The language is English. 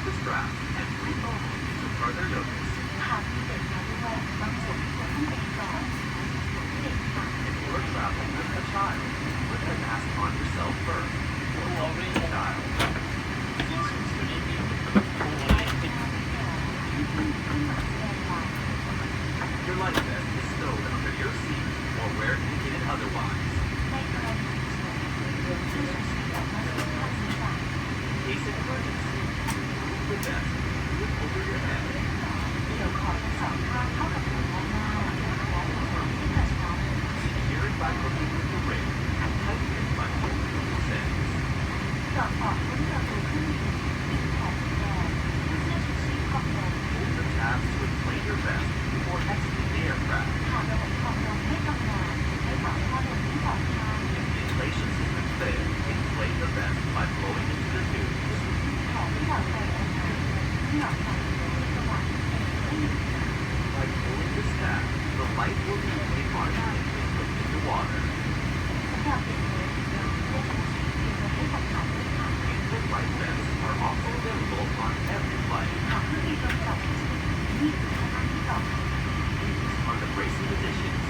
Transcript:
the strap and breathe normally to further notice. หากมีเด็กมาด้วยบางส่วนควรต้องเองก่อนเด็กค่ะ If you are traveling with a child, put the mask on yourself first. Child. ขึ้นมาแสดงลาย Your life vest is stowed under your seat or where indicated otherwise. ในกรณีฉุกเฉินเรือที่ฉุกเฉินออกมาจากทางศีรษะ In case of emergency, remove the vest and put it over your head. เดี๋ยวขอทั้งสองข้างเข้ากับหัวด้านหน้าและหัวหางที่กระชับ Secure it by hooking with the ring and tighten it by holding the loose ends. กรอบออกพ้นประตูเครื่องบินปิดแผงสีแดงเสื้อชูชีพความลม Pull the tabs to inflate your vest before exiting the aircraft. หากระบบความลมไม่ทำงานให้ปรับท่อลมที่ปลอดภัย If the inflation system fails, inflate the vest by blowing into the tube. แผนที่เราไปอันนั้นที่หลอดไฟที่สว่างไม่มี By pulling this tab, the light will be automatically put into water. สำหรับเด็กเล็กเสื้อชูชีพมีไว้ให้ผ่อนคลายด้วยค่ะ Infant life vests are also available on every flight. หากผู้มีประสบชีวิตนี่คือท่านั่งที่ปลอดภัย These are the bracing additions